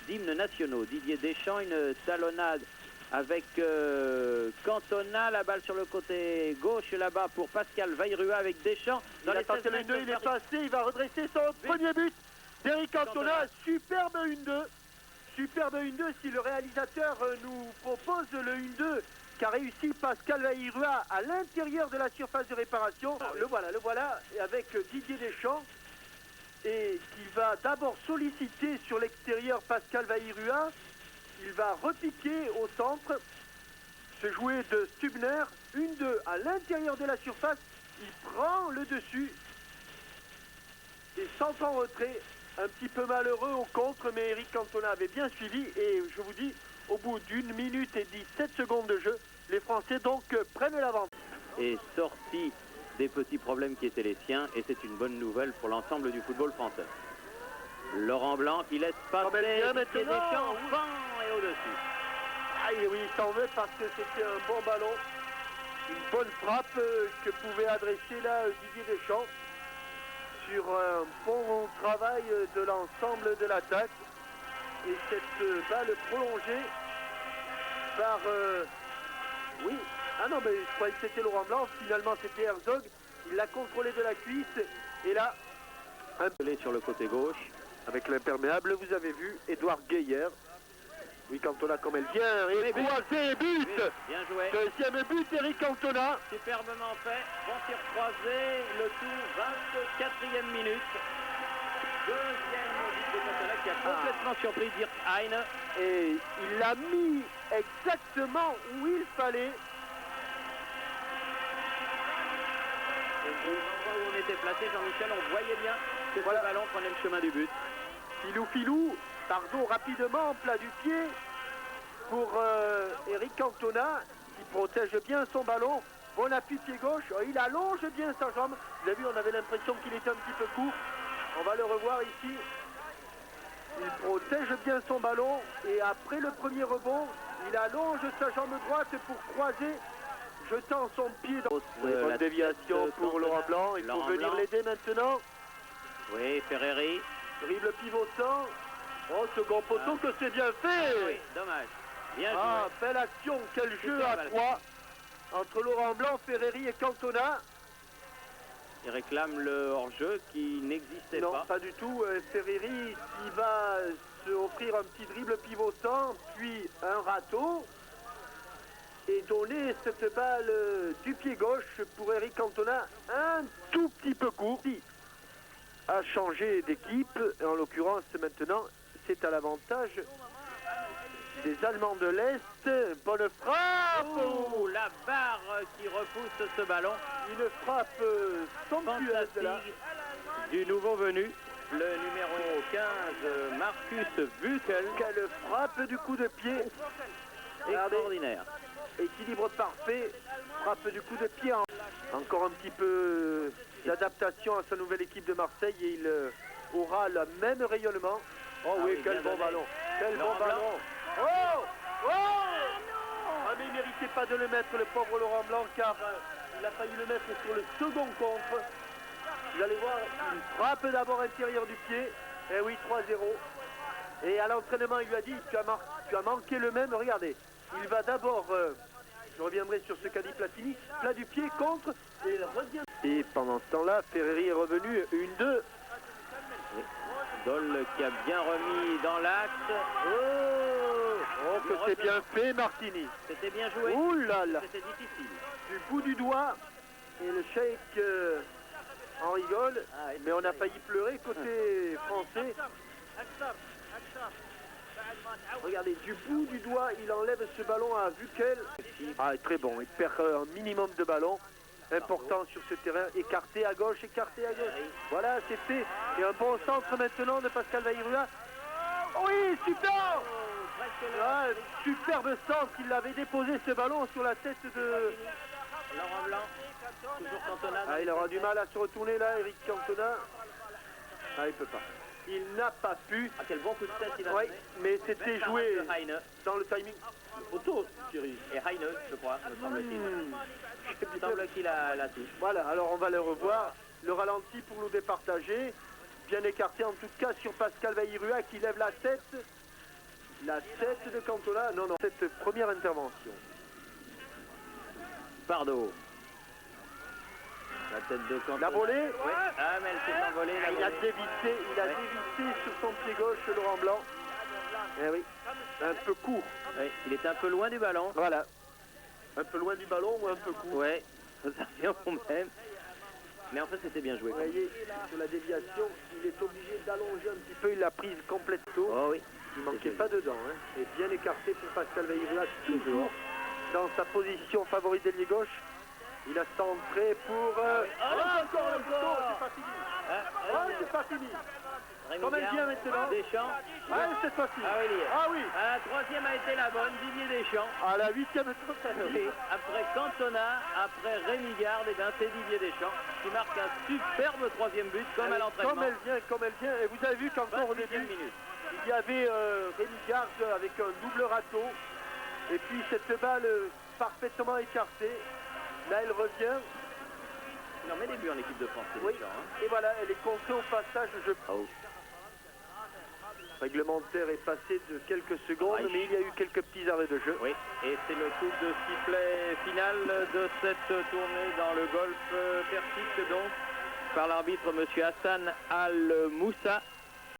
d'hymnes nationaux. Didier Deschamps, une talonnade avec Cantona, la balle sur le côté gauche là-bas pour Pascal Vairua avec Deschamps. Dans les 16 mètres, il est passé, il va redresser son premier but d'Eric Cantona. Superbe 1-2. Superbe 1-2 si le réalisateur nous propose le 1-2 qu'a réussi Pascal Vairua à l'intérieur de la surface de réparation. Ah oui. Le voilà, avec Didier Deschamps, et qui va d'abord solliciter sur l'extérieur Pascal Vairua. Il va repiquer au centre, se jouer de Stubner, 1-2 à l'intérieur de la surface. Il prend le dessus et centre en retrait. Un petit peu malheureux au contre, mais Eric Cantona avait bien suivi. Et je vous dis, au bout d'1 minute et 17 secondes de jeu, les Français donc prennent l'avance. Et sorti des petits problèmes qui étaient les siens, et c'est une bonne nouvelle pour l'ensemble du football français. Laurent Blanc qui laisse passer Didier Deschamps, vent et au-dessus. Ah oui, il s'en veut parce que c'était un bon ballon. Une bonne frappe que pouvait adresser là Didier Deschamps sur un bon travail de l'ensemble de l'attaque. Et cette balle prolongée par... oui, ah non, mais je croyais que c'était Laurent Blanc. Finalement, c'était Herzog. Il l'a contrôlé de la cuisse. Et là, un Pelé sur le côté gauche. avec l'imperméable, vous avez vu, Édouard Gueyer. Oui, Cantona comme elle vient, et croisé, but. Bien joué. Deuxième but, Eric Cantona. Superbement fait. Bon tir croisé. Le tout, 24e minute. Deuxième but de Cantona qui a complètement surpris Dirk Hein. Et il l'a mis exactement où il fallait. Et au endroit où on était placé, Jean-Michel, on voyait bien que ce ballon prenait le chemin du but. Filou, pardon, rapidement, plat du pied pour Eric Cantona, qui protège bien son ballon. Bon appui pied gauche, il allonge bien sa jambe. Vous avez vu, on avait l'impression qu'il était un petit peu court. On va le revoir ici. Il protège bien son ballon et après le premier rebond, il allonge sa jambe droite pour croiser, jetant son pied dans la déviation tête pour Laurent Blanc. Il faut venir l'aider maintenant. Oui, Ferreri. Dribble pivotant. Oh, second poteau que c'est bien fait. Oui, dommage. Bien joué. Ah, belle action, quel jeu à 3 entre Laurent Blanc, Ferreri et Cantona. Il réclame le hors-jeu qui n'existait pas. Non, pas du tout. Ferreri, il va se offrir un petit dribble pivotant, puis un râteau, et donner cette balle du pied gauche pour Eric Cantona un tout petit peu court. Il a changé d'équipe, en l'occurrence maintenant, c'est à l'avantage des Allemands de l'Est. Bonne frappe! Oh, la barre qui repousse ce ballon. Une frappe somptueuse là. Du nouveau venu, le numéro 15, Marcus Buchel. Quelle frappe du coup de pied. Extraordinaire. Équilibre parfait, frappe du coup de pied. Encore un petit peu d'adaptation à sa nouvelle équipe de Marseille et il aura le même rayonnement. Oh oui, quel bon ballon. Quel bon ballon. Oh! Oh! Ah mais il ne méritait pas de le mettre, le pauvre Laurent Blanc, car il a failli le mettre sur le second contre. Vous allez voir, une frappe d'abord intérieur du pied. Et oui, 3-0. Et à l'entraînement, il lui a dit, tu as manqué le même. Regardez, il va d'abord, je reviendrai sur ce qu'a dit Platini, plat du pied contre, et il revient. Et pendant ce temps-là, Ferreri est revenu 1-2. Dole qui a bien remis dans l'axe. Oh, que c'est bien fait, Martini. C'était bien joué. Ouh là là. C'était difficile. Du bout du doigt, et le Sheikh en rigole, mais on a failli pleurer côté français. Regardez, du bout du doigt, il enlève ce ballon à Buchel. Ah, très bon, il perd un minimum de ballon. Important sur ce terrain, écarté à gauche, écarté à gauche. Voilà, c'est fait. Et un bon centre maintenant de Pascal Vairua. Oui, super! Ah, superbe centre, il avait déposé ce ballon sur la tête de... Laurent Blanc, toujours Cantona. Ah, il aura du mal à se retourner là, Eric Cantona. Ah, il peut pas. Il n'a pas pu. Ah, quel bon coup de tête il a Oui, donné. mais c'était joué Heine. dans le timing. Photo, Thierry. Et Heine, je crois, me semble-t-il. Il semble qu'il a la touche. Voilà, alors on va le revoir. Le ralenti pour nous départager. Bien écarté en tout cas sur Pascal Vairua qui lève la tête. La tête de Cantona, non, non, cette première intervention. Pardo. La tête de Cantona. La volée. Oui. Ah, mais elle s'est envolée. Il a dévissé sur son pied gauche, Laurent Blanc. Eh oui, un peu court. Oui, il était un peu loin du ballon. Voilà. Un peu loin du ballon ou un peu court. Ouais, ça vient au même. Mais en fait, c'était bien joué. Vous voyez, sur la déviation, il est obligé d'allonger un petit peu. Il l'a prise complètement. Oh oui. Il ne manquait pas dedans. Hein. Et bien écarté pour Pascal Weyrich, toujours dans sa position favorite d'ailier gauche. Il a centré pour... encore le bouton, c'est pas fini. C'est pas fini. Comme elle vient maintenant. Deschamps. Ah, cette fois-ci. Ah oui, ah oui. La troisième a été la bonne, Didier Deschamps. À la 8e tentative. Oui. Après Cantona, après Rémi Garde, et bien c'est Didier Deschamps qui marque un superbe troisième but, comme à l'entraînement. Comme elle vient. Et vous avez vu qu'encore au début, il y avait Rémi Garde avec un double râteau. Et puis cette balle parfaitement écartée. Là, elle revient. Il en met des buts en équipe de France, oui. Deschamps, hein. Et voilà, elle est contrée au passage. Réglementaire est passé de quelques secondes, mais il y a eu quelques petits arrêts de jeu. Oui, et c'est le coup de sifflet final de cette tournée dans le golf Persique, donc, par l'arbitre M. Hassan Al-Moussa.